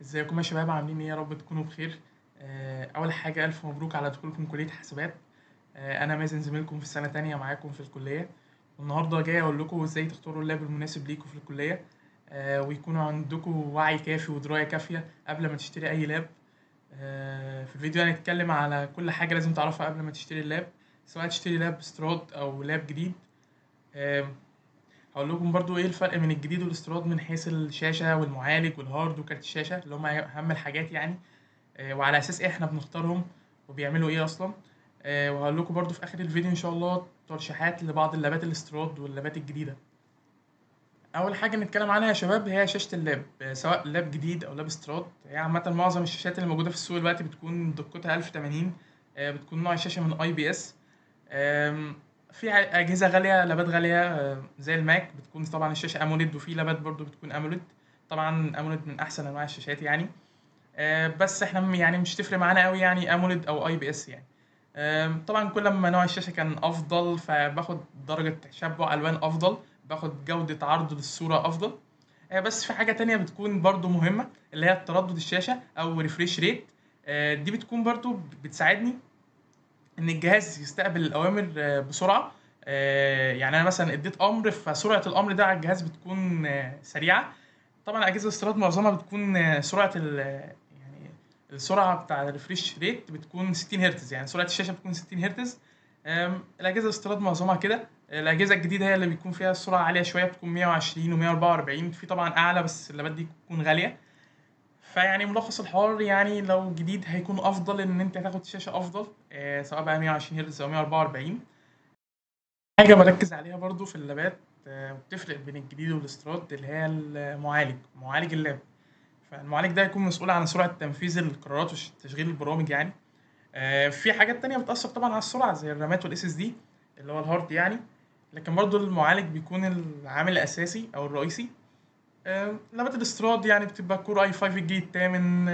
ازيكم يا شباب؟ عاملين ايه؟ يا رب تكونوا بخير. اول حاجه الف مبروك على دخولكم كليه حاسبات. انا مازن زميلكم في السنه تانية معاكم في الكليه، والنهارده جاي اقول لكم ازاي تختاروا اللاب المناسب ليكم في الكليه، ويكونوا عندكم وعي كافي ودرايه كافيه قبل ما تشتري اي لاب. في الفيديو هنتكلم على كل حاجه لازم تعرفها قبل ما تشتري اللاب، سواء تشتري لاب استيراد او لاب جديد. آه، هقول لكم برضو ايه الفرق بين الجديد والاستيراد من حيث الشاشه والمعالج والهارد وكارت الشاشه اللي هم اهم الحاجات يعني. وعلى اساس ايه احنا بنختارهم وبيعملوا ايه اصلا. وهقول لكم برضو في اخر الفيديو ان شاء الله ترشيحات لبعض اللابات الاستيراد واللابات الجديده. اول حاجه نتكلم عنها يا شباب هي شاشه اللاب، سواء لاب جديد او لاب استيراد. هي عامه معظم الشاشات اللي موجوده في السوق دلوقتي بتكون دقتها 1080. بتكون نوع الشاشه من اي بي اس. في اجهزه غاليه، لابات غاليه زي الماك بتكون طبعا الشاشه اموليد، وفي لابات برضو بتكون اموليد. طبعا اموليد من احسن انواع الشاشات يعني. بس احنا يعني مش تفرق معانا قوي يعني اموليد او اي بي اس يعني. طبعا كل ما نوع الشاشه كان افضل فباخد درجه تشبع الوان افضل، باخد جوده عرض للصوره افضل. بس في حاجه تانية بتكون برضو مهمه، اللي هي تردد الشاشه او ريفريش ريت. دي بتكون برضو بتساعدني ان الجهاز يستقبل الاوامر بسرعه. يعني انا مثلا اديت امر، فسرعه الامر ده على الجهاز بتكون سريعه. طبعا اجهزه الاستيراد معظمها بتكون سرعه يعني السرعه بتاع الريفريش ريت بتكون 60 هرتز، يعني سرعه الشاشه بتكون 60 هرتز. الاجهزه الاستيراد معظمها كده. الاجهزه الجديده هي اللي بيكون فيها السرعه عاليه شويه، بتكون 120 و144، في طبعا اعلى بس اللابات دي بتكون غاليه. فيعني ملخص الحوار، يعني لو جديد هيكون افضل ان انت تاخد شاشه افضل، سواء بقى 120 هرتز او 144. حاجه بركز عليها برضو في اللابات، وبتفرق بين الجديد والاستيراد، اللي هي معالج اللاب. فالمعالج ده يكون مسؤول عن سرعه تنفيذ القرارات وتشغيل البرامج يعني. في حاجات تانية بتأثر طبعا على السرعة زي الرامات والاس اس دي اللي هو الهارد يعني. لكن برضو المعالج بيكون العامل الأساسي أو الرئيسي. لابات الاستيراد يعني بتبقى كور اي 5 الجيل الثامن،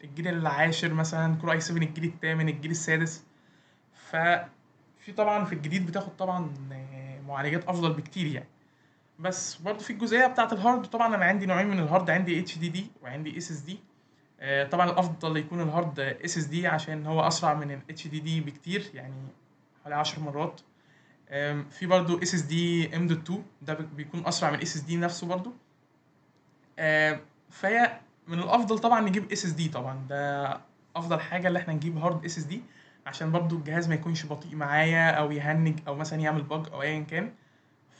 الجيل العاشر مثلا، كور اي 7 الجيل الثامن، الجيل السادس. ففي طبعا في الجديد بتاخد طبعا معالجات افضل بكتير يعني. بس برضه في الجزئيه بتاعه الهارد، طبعا انا عندي نوعين من الهارد، عندي اتش دي دي وعندي اس اس دي. طبعا الافضل يكون الهارد اس اس دي عشان هو اسرع من الاتش دي دي بكتير، يعني حوالي 10 مرات. في برضه اس اس دي ام دوت 2 ده بيكون اسرع من الاس اس دي نفسه برضه. فهي من الافضل طبعا نجيب اس اس دي، طبعا ده افضل حاجه اللي احنا نجيب هارد اس اس دي، عشان برضو الجهاز ما يكونش بطيء معايا او يهنج او مثلا يعمل باج او ايا كان.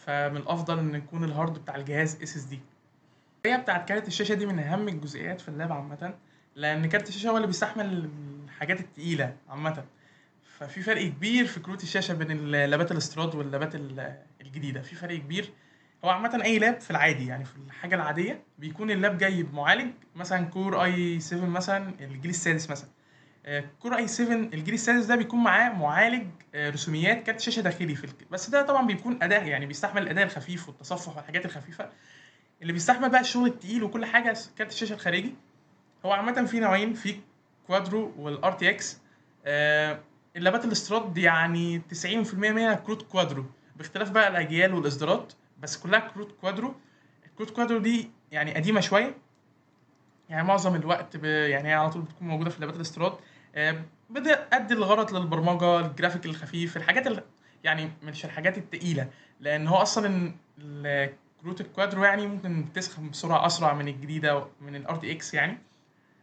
فمن الافضل ان يكون الهارد بتاع الجهاز اس اس دي. هي بتاعت كارت الشاشه دي من اهم الجزئيات في اللاب عامه، لان كارت الشاشه هو اللي بيستحمل الحاجات التقيله عامه. ففي فرق كبير في كروت الشاشه بين اللابات الاستيراد واللابات الجديده، في فرق كبير. هو عامه اي لاب في العادي يعني في الحاجه العاديه بيكون اللاب جاي بمعالج مثلا كور اي 7 مثلا الجيل السادس مثلا. كور اي 7 الجيل السادس ده بيكون معاه معالج رسوميات كارت شاشه داخلي بس ده طبعا بيكون اداء، يعني بيستحمل الاداء الخفيف والتصفح والحاجات الخفيفه. اللي بيستحمل بقى الشغل التقيل وكل حاجه كارت الشاشه الخارجي. هو عامة في نوعين، في كوادرو والار تي اكس. اللابات الاستيراد يعني 90% منها كروت كوادرو، باختلاف بقى الاجيال والاصدارات، بس كلها كروت كوادرو. الكروت كوادرو دي يعني قديمة شوية، يعني معظم الوقت يعني هي على طول بتكون موجودة في اللابات الاستيراد. بتأدي الغرض للبرمجة، الجرافيك الخفيف، الحاجات يعني مش الحاجات التقيلة. لأن هو أصلا كروت الكوادرو يعني ممكن تسخن بسرعة أسرع من الجديدة من الار تي اكس يعني.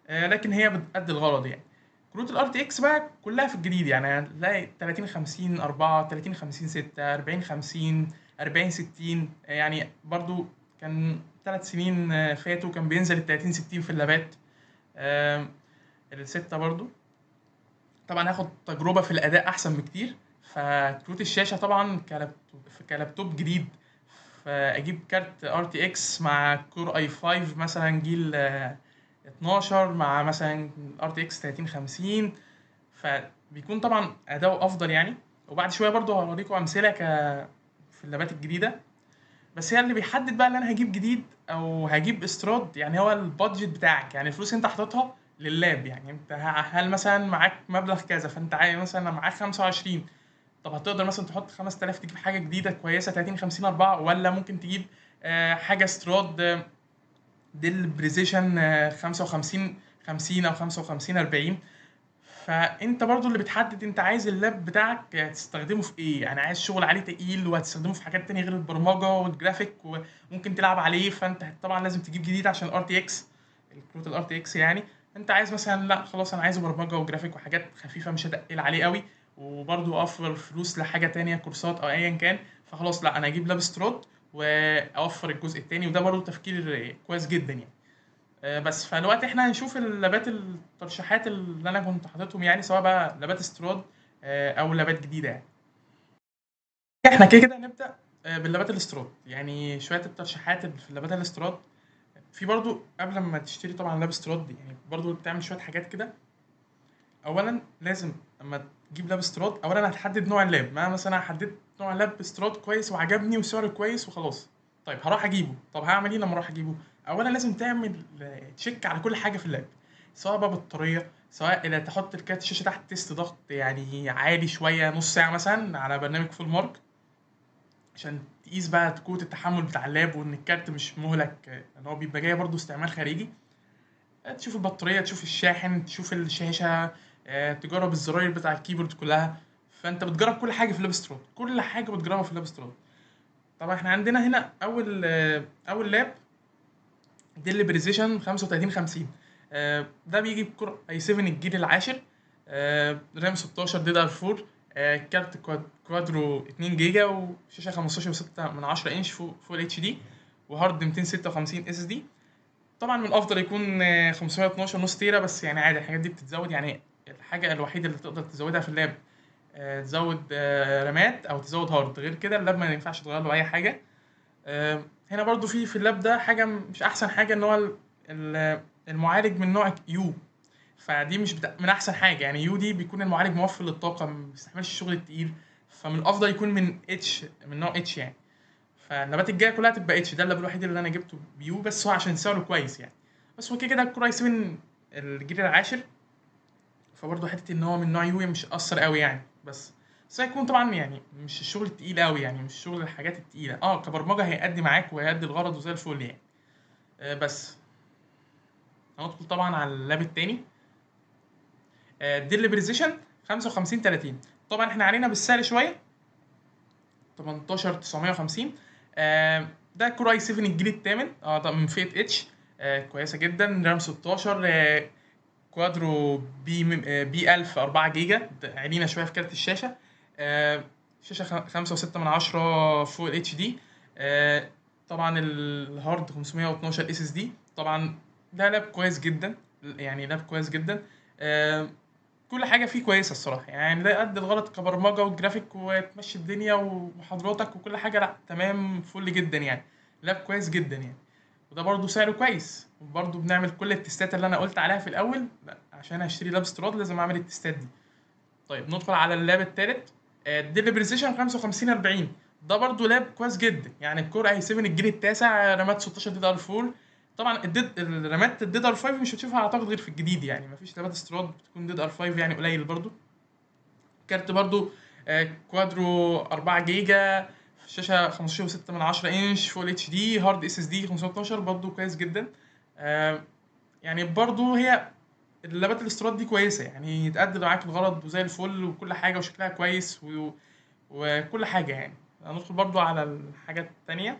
لكن هي بتأدي الغرض يعني. كروت الار تي اكس بقى كلها في الجديد، يعني هتلاقي 30 50 4، 30 50 6، 40 50، 40 60. يعني برضو كان 3 سنين فاتوا كان بينزل ال 30 60 في اللابات. آم، الستة برضو طبعا هاخد تجربة في الأداء أحسن بكتير. فكروت الشاشة طبعا كلابتوب جديد، فأجيب كارت ار تي اكس مع كور اي 5 مثلا جيل 12 مع مثلا ار تي اكس 30 50. فبيكون طبعا اداؤه افضل يعني. وبعد شويه برضو هوريكم امثله في اللابات الجديده. بس هي اللي بيحدد بقى اللي انا هجيب جديد او هجيب استيراد، يعني هو البادجت بتاعك، يعني الفلوس انت حاططها لللاب. يعني انت هل مثلا معاك مبلغ كذا، فانت عايز مثلا معاك 25، طب هتقدر مثلا تحط 5000 تجيب حاجه جديده كويسه 30 50 4، ولا ممكن تجيب حاجه استيراد ديل بريزيشن 55 50 او 55 40. فانت برضو اللي بتحدد انت عايز اللاب بتاعك تستخدمه في ايه، يعني عايز شغل عليه تقيل وهتستخدمه في حاجات تانية غير البرمجه والجرافيك وممكن تلعب عليه، فانت طبعا لازم تجيب جديد عشان الار تي اكس، الكروت الار تي اكس يعني. انت عايز مثلا لا خلاص انا عايز برمجه وجرافيك وحاجات خفيفه مش هتقل عليه قوي، وبرضو اوفر فلوس لحاجه تانية كورسات او ايا كان، فخلاص لا انا اجيب لاب سترود واوفر الجزء التاني، وده برضو تفكير كويس جدا يعني. بس فالوقت احنا هنشوف اللابات الترشيحات اللي انا كنت حاططهم، يعني سواء بقى لابات استيراد او لابات جديده يعني. احنا كده كده هنبدا باللابات الاستيراد، يعني شويه الترشيحات اللي في اللابات الاستيراد. في برضو قبل ما تشتري طبعا لاب استيراد يعني برضو بتعمل شويه حاجات كده. اولا لازم اما تجيب لاب استيراد اولا هتحدد نوع اللاب، ما مثلا حددت نوع لاب استيراد كويس وعجبني وسعره كويس وخلاص، طيب هروح اجيبه، طب هعمل ايه لما اروح اجيبه؟ اولا لازم تعمل تشيك على كل حاجه في اللاب، سواء بقى بطاريه، سواء اذا تحط الكارت الشاشه تحت تيست ضغط يعني عالي شويه نص ساعه مثلا على برنامج فول مارك، عشان تقيس بقى قوه التحمل بتاع اللاب وان الكارت مش مهلك، لان هو بيبقى جاي برضه استعمال خارجي. تشوف البطارية، تشوف الشاحن، تشوف الشاشة، تجرب الزراير بتاع الكيبورد كلها. فانت بتجرب كل حاجة في اللابسترود، كل حاجة بتجربها في اللابسترود. طبعا احنا عندنا هنا اول لاب ديل بريزيشن 35 50. ده بيجي بكور اي 7 الجيل العاشر، رام 16 دي دي ار 4، كارت كوادرو 2 جيجا، وشاشة 15.6 من 10 انش فول اتش دي، وهارد 256 اس اس دي. طبعا من الافضل يكون 512 نص تيرا، بس يعني عادي الحاجات دي بتتزود يعني. الحاجه الوحيده اللي تقدر تزودها في اللاب تزود رامات او تزود هارد، غير كده اللاب ما ينفعش تغير له اي حاجه. هنا برضو في اللاب ده حاجه مش احسن حاجه، ان هو المعالج من نوع يو، فدي مش من احسن حاجه يعني. يو دي بيكون المعالج موفر للطاقه ما بيستحملش الشغل التقيل، فمن الافضل يكون من اتش، من نوع اتش يعني. فالنبات الجايه كلها تبقى اتش، ده اللاب الوحيد اللي انا جبته بيو، بس هو عشان سعره كويس يعني. بس هو كده كده الكور اي 7 الجيل العاشر، فبرضه حته ان هو من نوع يو مش اثر قوي يعني. بس هيكون طبعا يعني مش الشغل التقيل قوي يعني، مش شغل الحاجات التقيله، كبرمجه هيأدي معاك وهيأدي الغرض وزي الفل يعني. بس هندخل طبعا على اللاب التاني، ديل بريزيشن 55 30. طبعا احنا علينا بالسعر شويه، 18950. ده كور اي 7 الجيل الثامن، ده من فئه اتش، كويسه جدا، رام 16، كوادرو بي 1000 4 جيجا، علينا شويه في كارت الشاشه. شاشه 5.6 من 10 فول اتش دي. طبعا الهارد 512 اس اس دي. طبعا ده لاب كويس جدا، يعني لاب كويس جدا. آه، كل حاجه فيه كويسه الصراحه، يعني ده قد الغرض كبرمجه وجرافيك وتمشي الدنيا ومحاضراتك وكل حاجه، لا تمام فل جدا يعني، لاب كويس جدا يعني. وده برضه سعره كويس، وبرضه بنعمل كل التستات اللي انا قلت عليها في الاول، لا عشان اشتري لاب استيراد لازم اعمل التستات دي. طيب ندخل على اللاب التالت، ديل بريسيشن 55 40. ده برضه لاب كويس جدا، يعني الكور اي 7 الجيل التاسع، رامات 16 دي دي ار 4. طبعا الرامات الدي دي ار 5 مش هتشوفها اعتقد غير في الجديد، يعني مفيش لابات استيراد بتكون دي دي ار 5 يعني، قليل برضه. كارت برضو كوادرو 4 جيجا، شاشة 15.6 من 10 انش فول اتش دي، هارد اس اس دي 512 برضو كويس جدا. آه، يعني برضو هي اللابات الاستيراد دي كويسة، يعني تأدي معاك الغرض وزي الفل وكل حاجة وشكلها كويس وكل حاجة يعني. هندخل برضو على الحاجات التانية،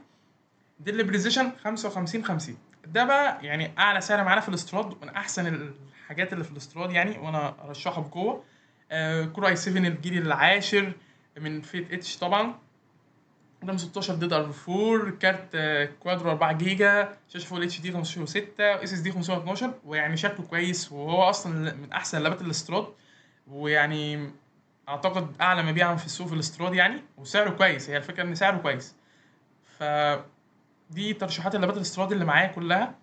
دي اللي بريزيشن 55 50. ده بقى يعني أعلى سعر معانا في الاستيراد، ومن أحسن الحاجات اللي في الاستيراد يعني، وأنا أرشحه بقوة. كور اي 7 الجيل العاشر من فئة اتش طبعا، رام 16 دي دي ار 4، كارت كوادرو 4 جيجا، شاشه فول اتش دي 15.6، اس اس دي 512، ويعني شكله كويس، وهو اصلا من احسن لابات الاستيراد، ويعني اعتقد اعلى مبيعا في السوق في الاستيراد يعني، وسعره كويس، هي الفكره ان سعره كويس. فدي ترشيحات اللابات الاستيراد اللي معايا كلها.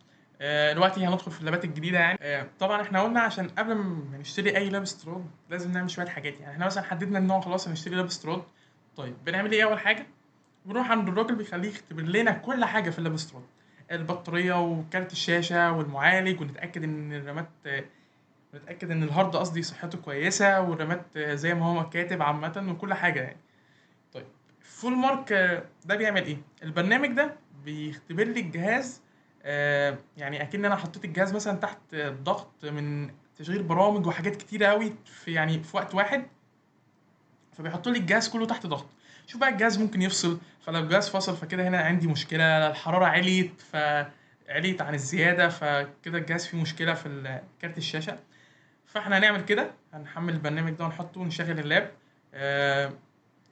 دلوقتي هندخل في اللابات الجديده يعني. طبعا احنا قلنا عشان قبل ما نشتري اي لاب استيراد لازم نعمل شويه حاجات، يعني احنا مثلا حددنا النوع خلاص هنشتري لاب استيراد. طيب بنعمل ايه اول حاجه؟ بنروح عند الراجل بيخليه يختبر لنا كل حاجه في اللاب استيراد، البطاريه وكارت الشاشه والمعالج، ونتاكد ان الرامات، نتاكد ان الهارد قصدي صحته كويسه، والرامات زي ما هو كاتب عامه وكل حاجه يعني. طيب فول مارك ده بيعمل ايه؟ البرنامج ده بيختبر لي الجهاز يعني اكن انا حطيت الجهاز مثلا تحت ضغط من تشغيل برامج وحاجات كتيره قوي في يعني في وقت واحد، فبيحط لي الجهاز كله تحت ضغط. شوف بقى الجهاز ممكن يفصل، فلو الجهاز فصل فكده هنا عندي مشكله، الحراره عليت فعليت عن الزياده، فكده الجهاز فيه مشكله في كارت الشاشه. فاحنا هنعمل كده، هنحمل البرنامج ده ونحطه ونشغل اللاب. آه،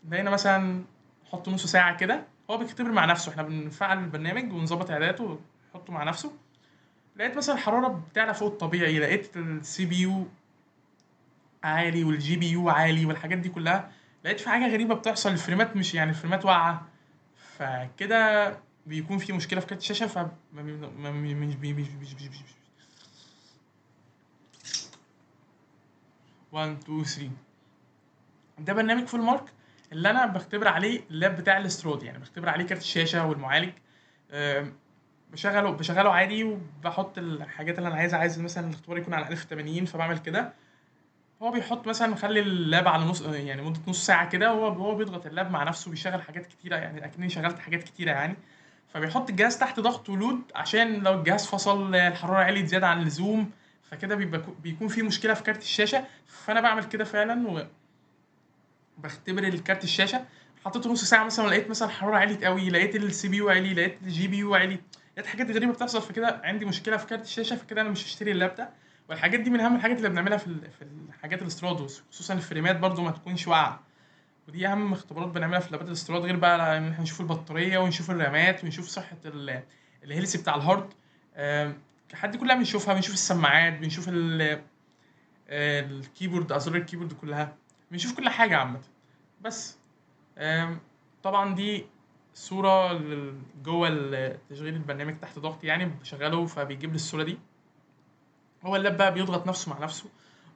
بقينا مثلا نحطه نص ساعه كده، هو بيختبر مع نفسه، احنا بنفعل البرنامج ونظبط اعداداته ونحطه مع نفسه. لقيت مثلا الحراره بتعلى فوق الطبيعي، لقيت السي بي يو عالي والجي بي يو عالي والحاجات دي كلها، لقيت في حاجه غريبه بتحصل، الفريمات مش يعني الفريمات واقعه، فكده بيكون في مشكله في كارت الشاشه. ف مش 1 2 3. ده برنامج فول مارك اللي انا بختبر عليه اللاب بتاع الاسترود، يعني بختبر عليه كارت الشاشه والمعالج. آم، بشغله عادي، وبحط الحاجات اللي انا عايزها، عايز مثلا الاختبار يكون على 1080 فبعمل كده. هو بيحط مثلا مخلي اللاب على نص، يعني مدة نص ساعة كده، هو بيضغط اللاب مع نفسه، بيشغل حاجات كتيرة، يعني أكني شغلت حاجات كتيرة يعني. فبيحط الجهاز تحت ضغط ولود عشان لو الجهاز فصل، الحرارة عليت زيادة عن اللزوم، فكده بيكون في مشكلة في كارت الشاشة. فأنا بعمل كده فعلا، وبختبر الكارت الشاشة. حطيته نص ساعة مثلا، لقيت مثلا الحرارة عليت قوي، لقيت السي بي يو عالي، لقيت الجي بي يو عالي، لقيت حاجات غريبة بتحصل، فكده عندي مشكلة في كارت الشاشة، فكده أنا مش هشتري اللاب ده. والحاجات دي من أهم الحاجات اللي بنعملها في الحاجات الاسترادوس، خصوصا الفريمات برضو ما تكونش واقعة. ودي أهم اختبارات بنعملها في لابات الاستيراد، غير بقى إن إحنا نشوف البطارية ونشوف الرامات ونشوف صحة الهيلث بتاع الهارد. الحاجات دي كلها بنشوفها، بنشوف السماعات، بنشوف الكيبورد، أزرار الكيبورد كلها، بنشوف كل حاجة عامة. بس آم، طبعا دي صورة جوه تشغيل البرنامج تحت ضغط، يعني بشغله فبيجيب لي الصورة دي. هو اللاب بقى بيضغط نفسه مع نفسه.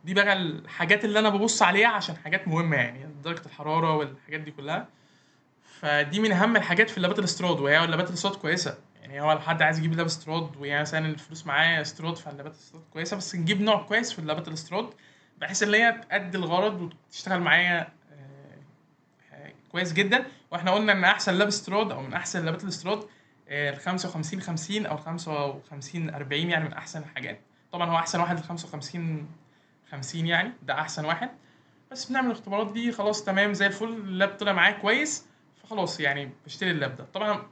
دي بقى الحاجات اللي انا ببص عليها عشان حاجات مهمة، يعني درجة الحرارة والحاجات دي كلها. فدي من اهم الحاجات في اللابات الاستيراد، وهي اللابات الاستيراد كويسه، يعني هو لو حد عايز يجيب لاب استيراد ويعني مثلا الفلوس معاه استيراد، فاللابات الاستيراد كويسه، بس نجيب نوع كويس في اللابات الاستيراد بحيث ان هي تأدي الغرض وتشتغل معايا كويس جدا. واحنا قلنا ان احسن لاب استيراد او من احسن لابات الاستيراد ال 55 50 او 55 40، يعني من احسن الحاجات. طبعا هو احسن واحد ال 55 50، يعني ده احسن واحد. بس بنعمل الاختبارات دي خلاص تمام زي الفل، اللاب طلع معايا كويس، فخلاص يعني بشتري اللاب ده. طبعا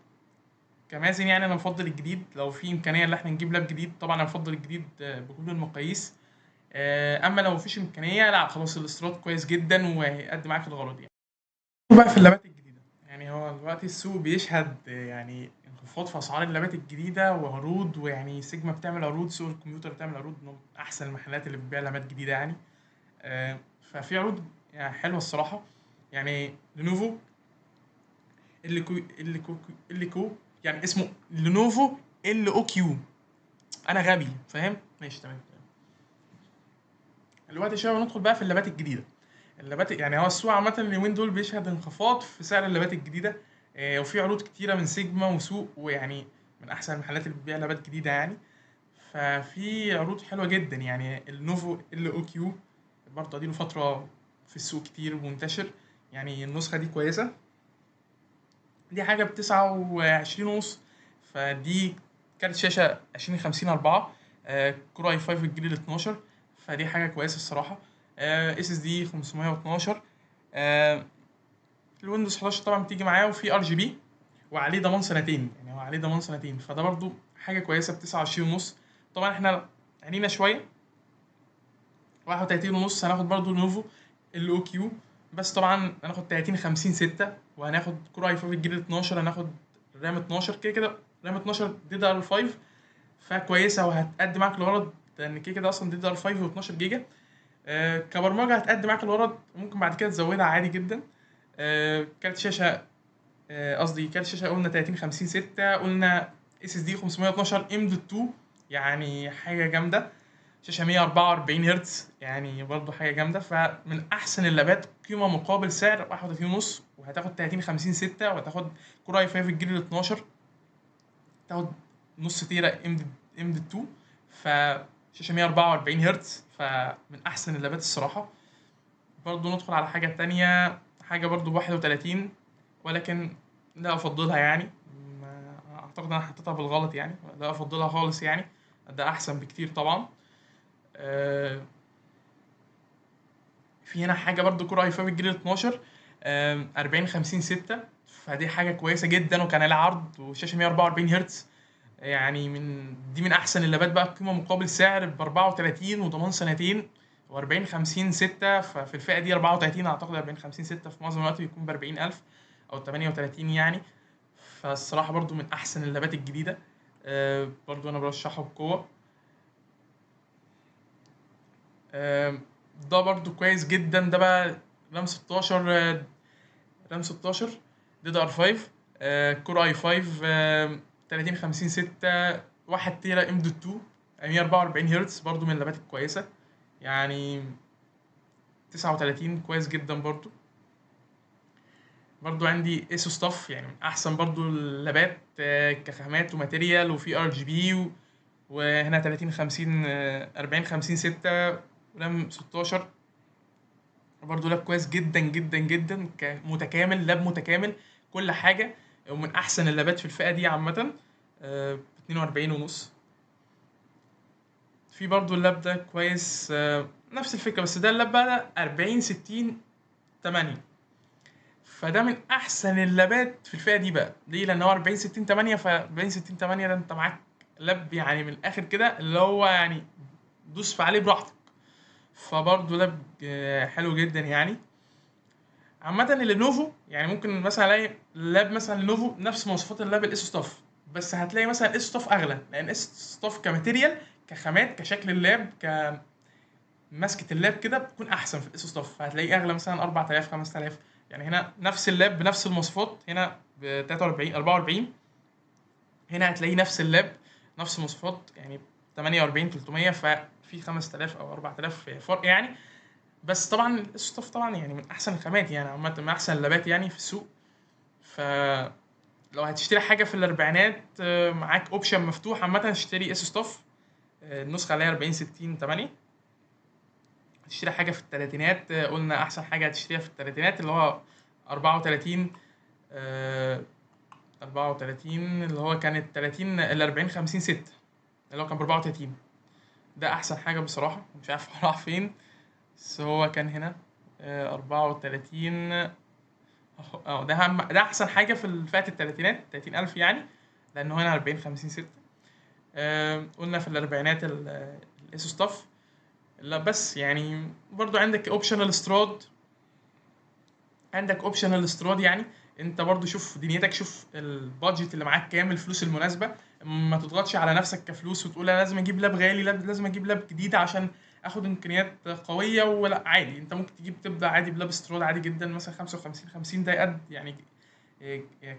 كمازن يعني انا بفضل الجديد، لو في امكانيه ان احنا نجيب لاب جديد طبعا انا بفضل الجديد بكل المقاييس. اما لو مفيش امكانيه، لا خلاص الاستيراد كويس جدا وهيقدم معاك الغرض يعني. بقى في اللابات الجديدة، يعني هو دلوقتي السوق بيشهد يعني انخفاض في أسعار اللابات الجديدة وعروض، ويعني سيجما بتعمل عروض، سوق الكمبيوتر بتعمل عروض، من أحسن المحلات اللي بتبيع لابات جديدة يعني. ففي عروض يعني حلوة الصراحة. يعني لينوفو، اللي كو يعني اسمه لينوفو ال او كيو. انا غبي فاهم، ماشي تمام. دلوقتي شويه ندخل بقى في اللابات الجديده. اللابات يعني هو السوق عامه اليومين دول بيشهد انخفاض في سعر اللابات الجديده. وفي عروض كتيره من سيجما وسوق، ويعني من احسن المحلات اللي بتبيع لابات جديده يعني. ففي عروض حلوه جدا، يعني النوفو ال او كيو برضه اديله فتره في السوق كتير ومنتشر، يعني النسخه دي كويسه. دي حاجة ب29 ونص. فدي كارت شاشة 2050 4، كور اي 5 الجيل ال12. فدي حاجة كويسة الصراحة. اس اس دي 512. آه، الويندوز 11 طبعا بتيجي معاه، وفي ار جي بي، وعليه ضمان سنتين، يعني هو عليه ضمان سنتين، فده برضو حاجة كويسة ب29 ونص. طبعا احنا عانينا شوية، 31 ونص هناخد برضو لينوفو ال او كيو. بس طبعا هناخد 30 50 6، وهناخد كور اي 5 الجيل 12، هناخد رام 12 كده كده، رام 12 دي دي ار 5، فكويسه وهتأدي معاك الغرض، لان كده كده اصلا دي دي ار 5 و12 جيجا. كبرمجه هتأدي معاك الغرض، ممكن بعد كده تزودها عادي جدا. كارت شاشه، قصدي كارت شاشه قلنا 30 50 6، قلنا اس اس دي 512 ام دوت 2، يعني حاجه جامده. شاشة 144 هرتز، يعني برضه حاجة جامدة. فمن أحسن اللابات قيمة مقابل سعر، 31 ونص، وهتاخد 30 50 6، وهتاخد كور اي 5 الجيل ال 12، تاخد نص تيرا ام دي 2. فشاشة 144 هرتز، فمن أحسن اللابات الصراحة. برضه ندخل على حاجة تانية، حاجة برضه ب 31، ولكن لا أفضلها يعني. ما اعتقد انا حطيتها بالغلط يعني، لا افضلها خالص يعني، ده احسن بكتير طبعا. آه، في هنا حاجه برضو كور اي 5 الجيل 12 40 50 6، فدي حاجه كويسه جدا، وكان لها عرض وشاشه 144 هرتز. يعني من احسن اللابات بقى، قيمه مقابل سعر ب 34 وضمان سنتين، و40 50 6. ففي الفئه دي 34 اعتقد، 40 50 6 في معظم الوقت بيكون ب 40,000 او 38 يعني. فالصراحه برضو من احسن اللابات الجديده، برضو انا برشحه بقوه. آه، ده برضو كويس جدا، ده بقى رام 16، رام 16 دي دي ار 5، كور اي 5، 30 50 6، 1 تيرا ام دوت 2، 144 هرتز، برضو من اللابات الكويسه يعني. 39 كويس جدا برضو. برضو عندي ايسو ستاف، يعني من احسن برضو اللابات كخامات وماتيريال، وفي ار جي بي، وهنا 30 50، 40 50 6، رام 16. برضه لاب كويس جدا جدا جدا، متكامل، لاب متكامل كل حاجه، ومن احسن اللابات في الفئه دي عامه. 42 ونص. في برضه اللاب ده كويس، نفس الفكره، بس ده اللاب بقى 40 60 8. فده من احسن اللابات في الفئه دي بقى، ليه؟ لان هو 40 60 8. ف 40 60 8 ده انت معاك لاب يعني من الاخر كده، اللي هو يعني دوس في عليه براحتك. فبرضه لاب حلو جدا يعني. عامة اللينوفو يعني ممكن مثلا الاقي لاب مثلا لينوفو نفس مواصفات اللاب الاس ستاف، بس هتلاقي مثلا الاس ستاف اغلى، لان اس ستاف كماتيريال، كخامات، كشكل اللاب، كمسكة اللاب كده بتكون احسن في الاس ستاف، فهتلاقيه اغلى مثلا 4000 5000. يعني هنا نفس اللاب بنفس المواصفات، هنا ب 43 44، هنا هتلاقيه نفس اللاب نفس المواصفات يعني 48 300، ففي 5000 او 4000 فرق يعني. بس طبعا الستاف طبعا يعني من احسن الخامات يعني، عامه من احسن اللابات يعني في السوق. فلو هتشتري حاجه في الاربعينات، معاك اوبشن مفتوح عامه، تشتري اس ستاف، النسخه اللي هي 40 60 8. هتشتري حاجه في الثلاثينات، قلنا احسن حاجه هتشتريها في الثلاثينات اللي هو 34، 34 اللي هو كان ال 30 ال 40 50 6، اللي هو كان ب 34. ده احسن حاجه بصراحه، مش عارف هو راح فين، بس هو كان هنا 34. ده ده احسن حاجه في فئه الثلاثينات، 30000 يعني، لانه هنا 40 50 6. قلنا في الاربعينات الاس ستاف. لا بس يعني برضو عندك اوبشنال استراد، يعني انت برضو شوف دنيتك، شوف البادجت اللي معاك كام، الفلوس المناسبه. ما تضغطش على نفسك كفلوس وتقول انا لازم اجيب لاب غالي، لازم اجيب لاب جديد عشان اخد امكانيات قويه. ولا عادي، انت ممكن تبدا عادي بلاب استراد عادي جدا، مثلا 55 50، ده قد يعني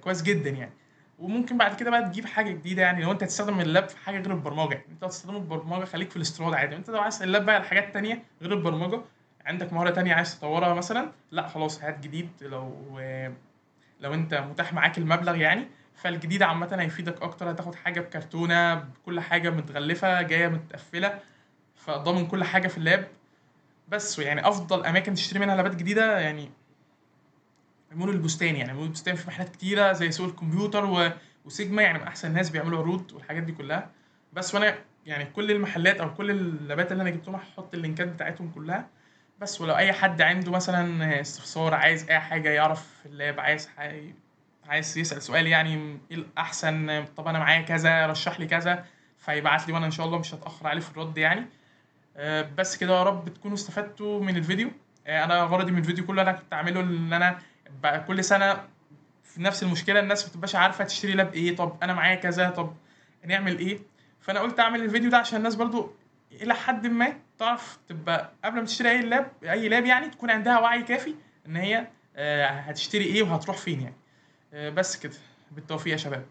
كويس جدا يعني. وممكن بعد كده بقى تجيب حاجه جديده، يعني لو انت هتستخدم اللاب في حاجه غير البرمجه، يعني انت هتستخدم البرمجه خليك في الاستيراد عادي. انت لو عايز اللاب بقى لحاجات تانية غير البرمجه، عندك مهاره تانية عايز تطورها مثلا، لا خلاص هات جديد. لو انت متاح معاك المبلغ يعني، فالجديد عامه هيفيدك اكتر، هتاخد حاجه بكرتونه بكل حاجه متغلفه جايه متقفله، فضامن كل حاجه في اللاب. بس يعني افضل اماكن تشتري منها لابات جديده يعني مول البستان. يعني مول البستان في محلات كتيره زي سوق الكمبيوتر وسيجما، يعني من احسن الناس بيعملوا عروض والحاجات دي كلها. بس وانا يعني كل المحلات او كل اللابات اللي انا جبتهم هحط اللينكات بتاعتهم كلها. بس ولو اي حد عنده مثلا استفسار، عايز اي حاجه يعرف في اللاب، عايز يسال سؤال يعني ايه الاحسن، طب انا معايا كذا رشح لي كذا، فيبعت لي وانا ان شاء الله مش هتاخر عليه في الرد يعني. بس كده، يا رب تكونوا استفدتوا من الفيديو. انا غرضي من الفيديو كله انا كنت اعمله ان انا بقى كل سنه في نفس المشكله، الناس ما بتبقاش عارفه تشتري لاب ايه، طب انا معايا كذا، طب نعمل ايه. فانا قلت اعمل الفيديو ده عشان الناس برضو الى حد ما تعرف تبقى قبل ما تشتري اي لاب يعني تكون عندها وعي كافي ان هي هتشتري ايه وهتروح فين يعني. بس كده، بالتوفيق يا شباب.